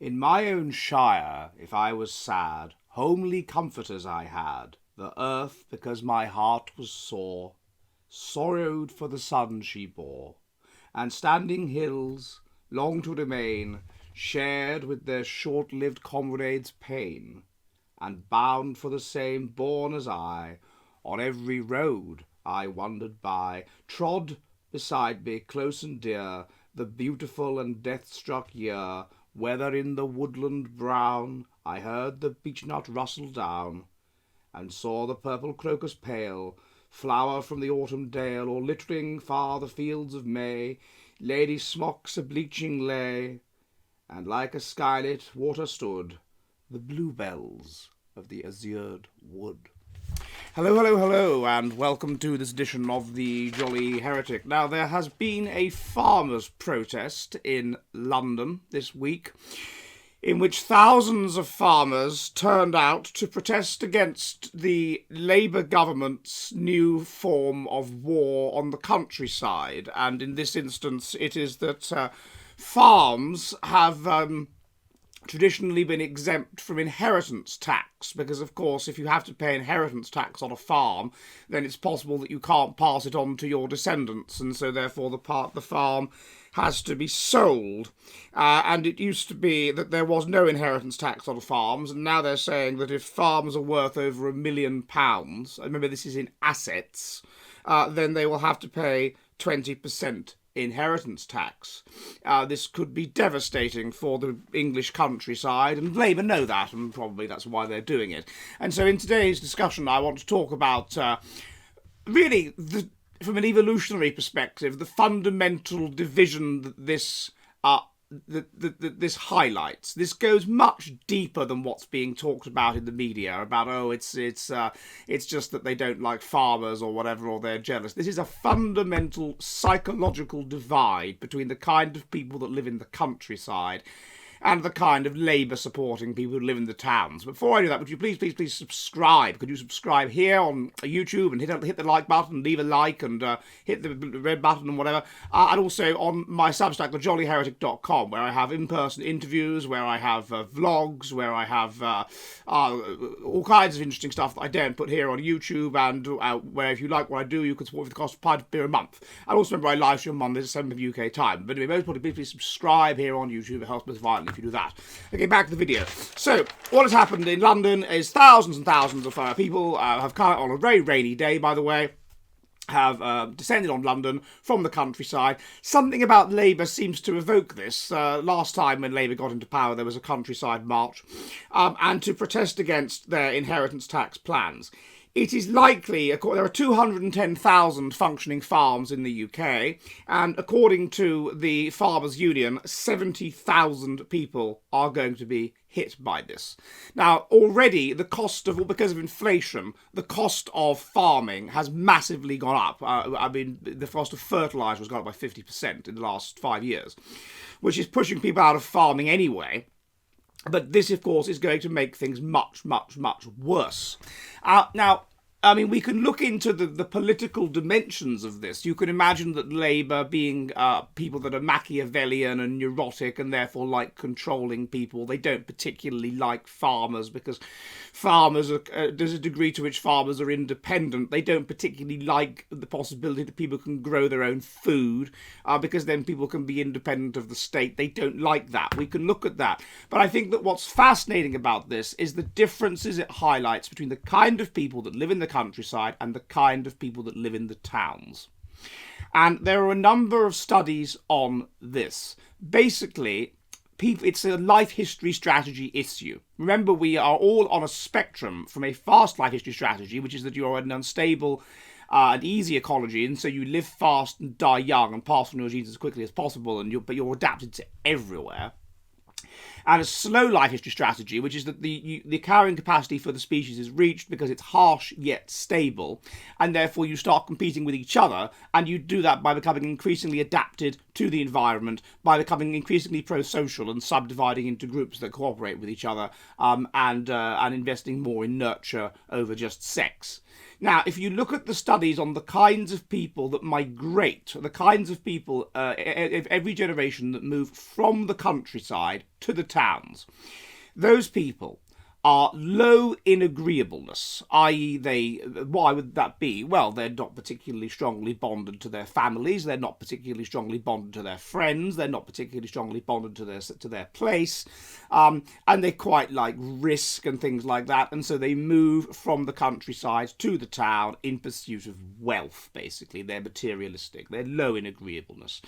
In my own shire, if I was sad, homely comforters I had. The earth, because my heart was sore, sorrowed for the son she bore, and standing hills, long to remain, shared with their short-lived comrades' pain, and bound for the same bourne as I, on every road I wandered by, trod beside me, close and dear, the beautiful and death-struck year, whether in the woodland brown I heard the beechnut rustle down, and saw the purple crocus pale, flower from the autumn dale, or littering far the fields of May, lady smocks a bleaching lay, and like a skylit water stood the bluebells of the azured wood. Hello, hello, hello, and welcome to this edition of the Jolly Heretic. Now, there has been a farmers' protest in London this week, in which thousands of farmers turned out to protest against the Labour government's new form of war on the countryside. And in this instance, it is that farms have traditionally been exempt from inheritance tax because, of course, if you have to pay inheritance tax on a farm, then it's possible that you can't pass it on to your descendants, and so therefore the farm has to be sold. And it used to be that there was no inheritance tax on farms, and now they're saying that if farms are worth over £1 million, remember this is in assets, then they will have to pay 20% inheritance tax. This could be devastating for the English countryside, and Labour know that, and probably that's why they're doing it. And so in today's discussion, I want to talk about really, from an evolutionary perspective, the fundamental division that this this highlights. This goes much deeper than what's being talked about in the media about, it's just that they don't like farmers or whatever, or they're jealous. This is a fundamental psychological divide between the kind of people that live in the countryside and the kind of Labour-supporting people who live in the towns. Before I do that, would you please subscribe? Could you subscribe here on YouTube and hit the like button, leave a like, and hit the red button and whatever. And also on my Substack, thejollyheretic.com, where I have in-person interviews, where I have vlogs, where I have all kinds of interesting stuff that I don't put here on YouTube, and where if you like what I do, you can support for the cost of a pint of beer a month. And also remember, I live stream on Mondays at 7 p.m. UK time. But anyway, most importantly, please subscribe here on YouTube. It helps me violently if you do that. Okay, back to the video. So, what has happened in London is thousands and thousands of people have come out on a very rainy day, by the way, have descended on London from the countryside. Something about Labour seems to evoke this. Last time when Labour got into power, there was a countryside march, and to protest against their inheritance tax plans. It is likely, there are 210,000 functioning farms in the UK, and according to the Farmers Union, 70,000 people are going to be hit by this. Now, already, because of inflation, the cost of farming has massively gone up. The cost of fertiliser has gone up by 50% in the last 5 years, which is pushing people out of farming anyway. But this, of course, is going to make things much, much, much worse. Now, we can look into the political dimensions of this. You can imagine that Labour being people that are Machiavellian and neurotic and therefore like controlling people. They don't particularly like farmers because farmers there's a degree to which farmers are independent. They don't particularly like the possibility that people can grow their own food because then people can be independent of the state. They don't like that. We can look at that. But I think that what's fascinating about this is the differences it highlights between the kind of people that live in the countryside and the kind of people that live in the towns. And there are a number of studies on this. Basically, it's a life history strategy issue. Remember, we are all on a spectrum from a fast life history strategy, which is that you're an unstable and easy ecology, and so you live fast and die young and pass on your genes as quickly as possible, but you're adapted to everywhere. And a slow life history strategy, which is that the carrying capacity for the species is reached because it's harsh yet stable, and therefore you start competing with each other, and you do that by becoming increasingly adapted to the environment, by becoming increasingly pro-social and subdividing into groups that cooperate with each other, and investing more in nurture over just sex. Now, if you look at the studies on the kinds of people that migrate, the kinds of people every generation that move from the countryside to the towns, those people are low in agreeableness, i.e. why would that be? Well, they're not particularly strongly bonded to their families, they're not particularly strongly bonded to their friends, they're not particularly strongly bonded to their place, and they quite like risk and things like that, and so they move from the countryside to the town in pursuit of wealth, basically. They're materialistic, they're low in agreeableness.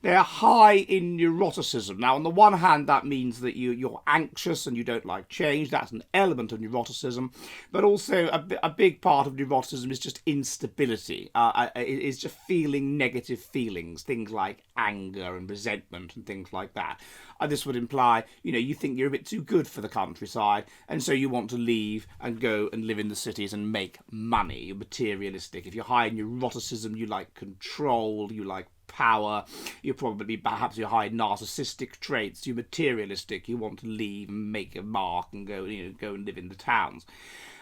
They're high in neuroticism. Now, on the one hand, that means that you're anxious and you don't like change. That's an element of neuroticism. But also, a big part of neuroticism is just instability. It's just feeling negative feelings, things like anger and resentment and things like that. This would imply, you think you're a bit too good for the countryside, and so you want to leave and go and live in the cities and make money. You're materialistic. If you're high in neuroticism, you like control, you like power, perhaps you're high narcissistic traits, you're materialistic, you want to leave and make a mark and go and live in the towns.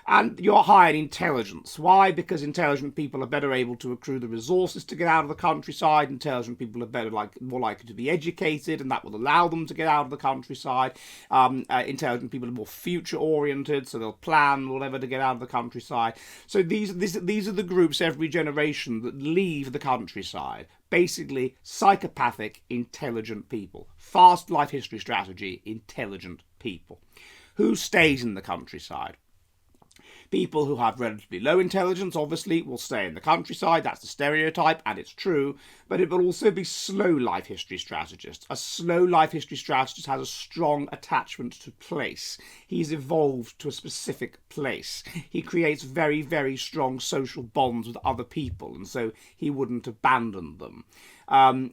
And you're high in intelligence. Why? Because intelligent people are better able to accrue the resources to get out of the countryside. Intelligent people are more likely to be educated, and that will allow them to get out of the countryside. Intelligent people are more future-oriented, so they'll plan whatever to get out of the countryside. So these are the groups every generation that leave the countryside. Basically, psychopathic, intelligent people. Fast life history strategy, intelligent people. Who stays in the countryside? People who have relatively low intelligence, obviously, will stay in the countryside. That's the stereotype, and it's true. But it will also be slow life history strategists. A slow life history strategist has a strong attachment to place. He's evolved to a specific place. He creates very, very strong social bonds with other people, and so he wouldn't abandon them.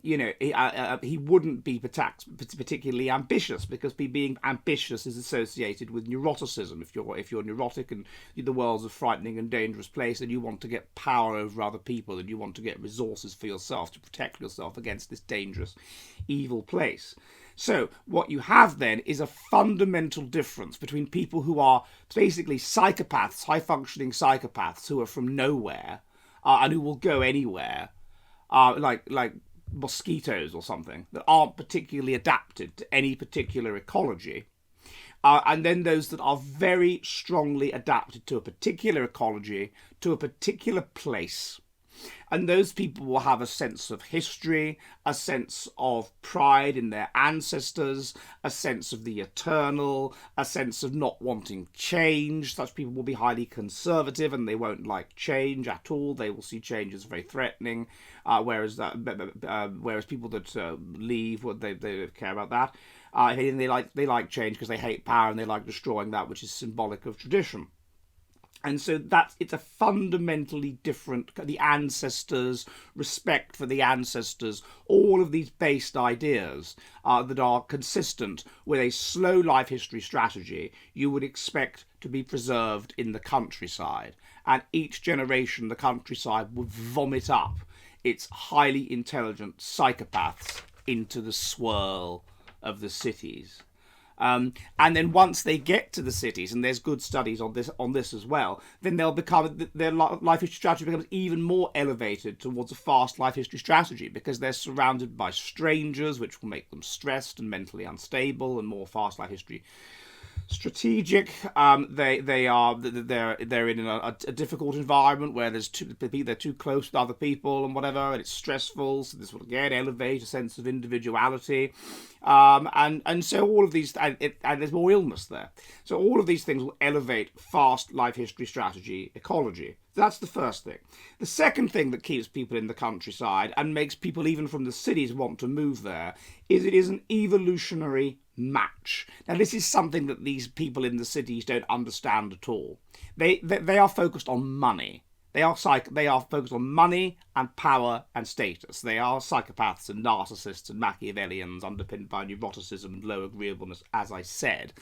He wouldn't be particularly ambitious, because being ambitious is associated with neuroticism. If you're neurotic and the world's a frightening and dangerous place, and you want to get power over other people, and you want to get resources for yourself to protect yourself against this dangerous, evil place. So what you have then is a fundamental difference between people who are basically psychopaths, high-functioning psychopaths, who are from nowhere and who will go anywhere, like mosquitoes or something, that aren't particularly adapted to any particular ecology, and then those that are very strongly adapted to a particular ecology, to a particular place. And those people will have a sense of history, a sense of pride in their ancestors, a sense of the eternal, a sense of not wanting change. Such people will be highly conservative, and they won't like change at all. They will see change as very threatening, whereas people that leave, they care about that. And they like change because they hate power, and they like destroying that which is symbolic of tradition. And so it's a fundamentally different, the ancestors, respect for the ancestors, all of these based ideas that are consistent with a slow life history strategy you would expect to be preserved in the countryside. And each generation, the countryside would vomit up its highly intelligent psychopaths into the swirl of the cities. And then once they get to the cities, and there's good studies on this as well, then their life history strategy becomes even more elevated towards a fast life history strategy, because they're surrounded by strangers, which will make them stressed and mentally unstable, and more fast life history strategic. They're in a difficult environment where they're too close with other people and whatever, and it's stressful. So this will again elevate a sense of individuality, and so all of these, and there's more illness there. So all of these things will elevate fast life history strategy ecology. That's the first thing. The second thing that keeps people in the countryside and makes people even from the cities want to move there is it is an evolutionary match. Now, this is something that these people in the cities don't understand at all. They are focused on money. They are focused on money and power and status. They are psychopaths and narcissists and Machiavellians underpinned by neuroticism and low agreeableness, as I said.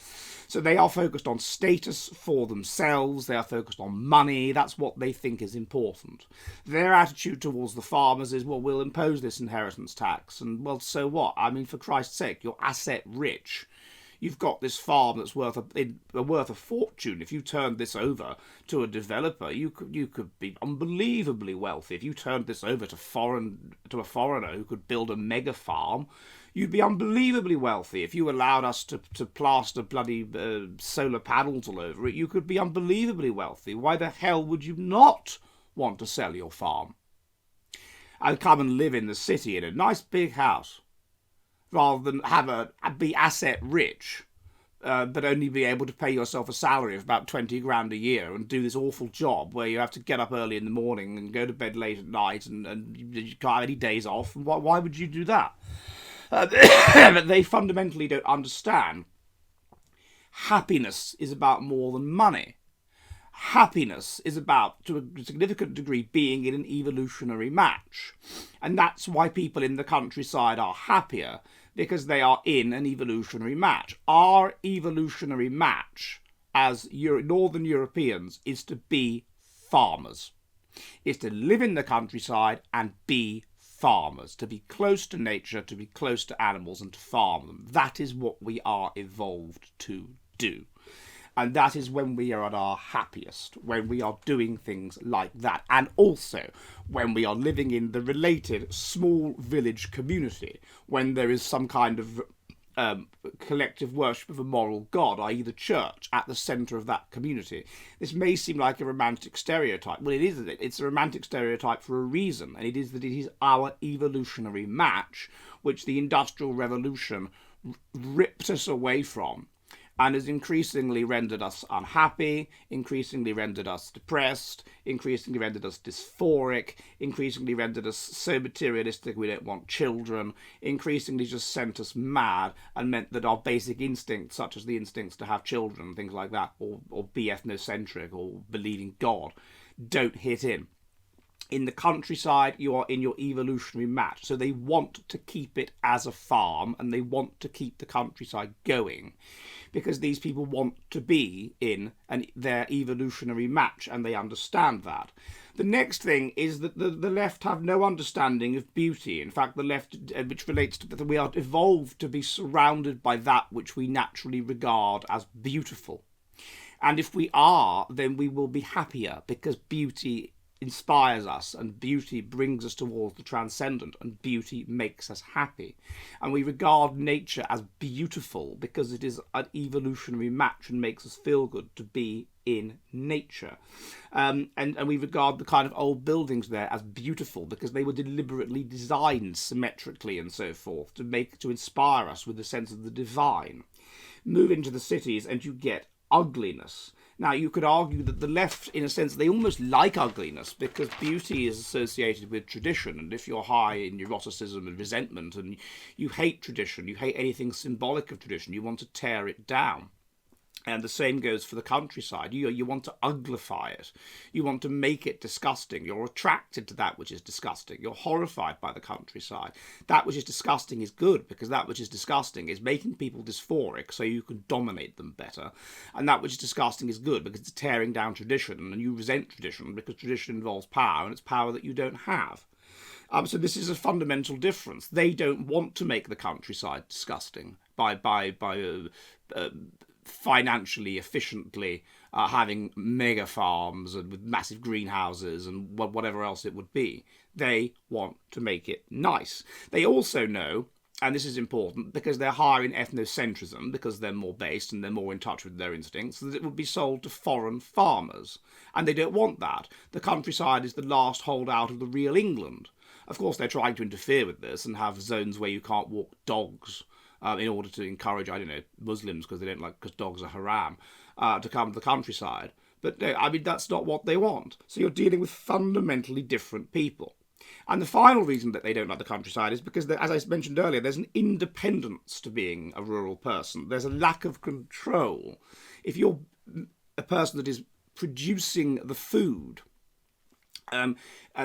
So they are focused on status for themselves. They are focused on money. That's what they think is important. Their attitude towards the farmers is, well, we'll impose this inheritance tax. And, well, so what? I mean, for Christ's sake, you're asset rich. You've got this farm that's worth a fortune. If you turned this over to a developer, you could be unbelievably wealthy. If you turned this over to a foreigner who could build a mega farm, you'd be unbelievably wealthy. If you allowed us to plaster bloody solar panels all over it, you could be unbelievably wealthy. Why the hell would you not want to sell your farm and come and live in the city in a nice big house, rather than be asset rich, but only be able to pay yourself a salary of about 20 grand a year and do this awful job where you have to get up early in the morning and go to bed late at night, and you can't have any days off? Why would you do that? But they fundamentally don't understand. Happiness is about more than money. Happiness is about, to a significant degree, being in an evolutionary match. And that's why people in the countryside are happier, because they are in an evolutionary match. Our evolutionary match as Northern Europeans is to be farmers. Is to live in the countryside and be farmers, to be close to nature, to be close to animals, and to farm them. That is what we are evolved to do. And that is when we are at our happiest, when we are doing things like that. And also when we are living in the related small village community, when there is some kind of collective worship of a moral god, i.e. the church, at the centre of that community. This may seem like a romantic stereotype. Well, it isn't. It's a romantic stereotype for a reason, and it is that it is our evolutionary match, which the Industrial Revolution ripped us away from, and has increasingly rendered us unhappy, increasingly rendered us depressed, increasingly rendered us dysphoric, increasingly rendered us so materialistic we don't want children, increasingly just sent us mad, and meant that our basic instincts, such as the instincts to have children, things like that, or be ethnocentric, or believe in God, don't hit in. In the countryside, you are in your evolutionary match. So they want to keep it as a farm, and they want to keep the countryside going, because these people want to be in their evolutionary match, and they understand that. The next thing is that the left have no understanding of beauty. In fact, the left, which relates to that we are evolved to be surrounded by that which we naturally regard as beautiful. And if we are, then we will be happier, because beauty inspires us, and beauty brings us towards the transcendent, and beauty makes us happy. And we regard nature as beautiful because it is an evolutionary match and makes us feel good to be in nature. And we regard the kind of old buildings there as beautiful because they were deliberately designed symmetrically and so forth to inspire us with a sense of the divine. Move into the cities and you get ugliness. Now, you could argue that the left, in a sense, they almost like ugliness because beauty is associated with tradition. And if you're high in neuroticism and resentment and you hate tradition, you hate anything symbolic of tradition, you want to tear it down. And the same goes for the countryside. You want to uglify it. You want to make it disgusting. You're attracted to that which is disgusting. You're horrified by the countryside. That which is disgusting is good because that which is disgusting is making people dysphoric so you can dominate them better. And that which is disgusting is good because it's tearing down tradition, and you resent tradition because tradition involves power, and it's power that you don't have. So this is a fundamental difference. They don't want to make the countryside disgusting by financially efficiently having mega farms and with massive greenhouses and whatever else it would be. They want to make it nice. They also know, and this is important because they're higher in ethnocentrism, because they're more based and they're more in touch with their instincts, that it would be sold to foreign farmers. And they don't want that. The countryside is the last holdout of the real England. Of course, they're trying to interfere with this and have zones where you can't walk dogs in order to encourage, Muslims, because dogs are haram, to come to the countryside. But no, that's not what they want. So you're dealing with fundamentally different people. And the final reason that they don't like the countryside is because, as I mentioned earlier, there's an independence to being a rural person. There's a lack of control. If you're a person that is producing the food,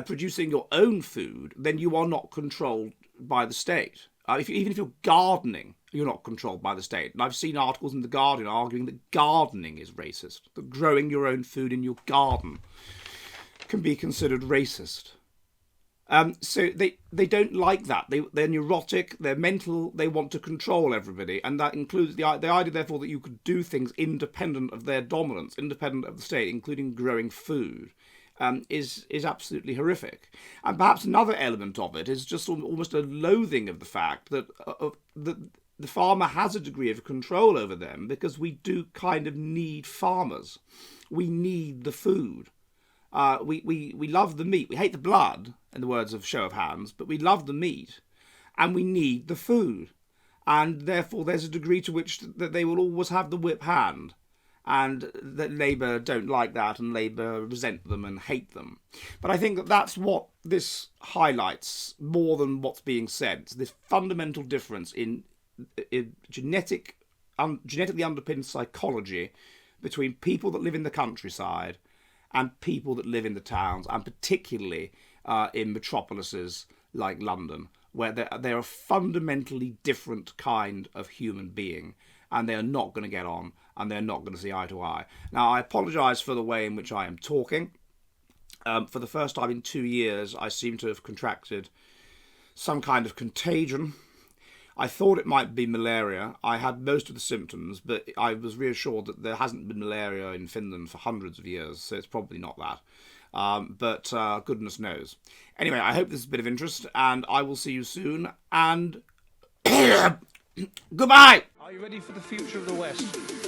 producing your own food, then you are not controlled by the state. Even if you're gardening, you're not controlled by the state. And I've seen articles in The Guardian arguing that gardening is racist, that growing your own food in your garden can be considered racist. So they don't like that. They're neurotic, they're mental, they want to control everybody. And that includes the idea, therefore, that you could do things independent of their dominance, independent of the state, including growing food. Is absolutely horrific, and perhaps another element of it is just almost a loathing of the fact that the farmer has a degree of control over them, because we do kind of need farmers. We need the food. We love the meat. We hate the blood, in the words of Show of Hands, but we love the meat, and we need the food, and therefore there's a degree to which that they will always have the whip hand, and that Labour don't like that, and Labour resent them and hate them. But I think that that's what this highlights more than what's being said. It's this fundamental difference in genetically underpinned psychology between people that live in the countryside and people that live in the towns, and particularly in metropolises like London, where they're a fundamentally different kind of human being, and they are not going to get on, and they're not going to see eye to eye. Now, I apologise for the way in which I am talking. For the first time in 2 years, I seem to have contracted some kind of contagion. I thought it might be malaria. I had most of the symptoms, but I was reassured that there hasn't been malaria in Finland for hundreds of years, so it's probably not that. But goodness knows. Anyway, I hope this is a bit of interest, and I will see you soon, and goodbye! Are you ready for the future of the West?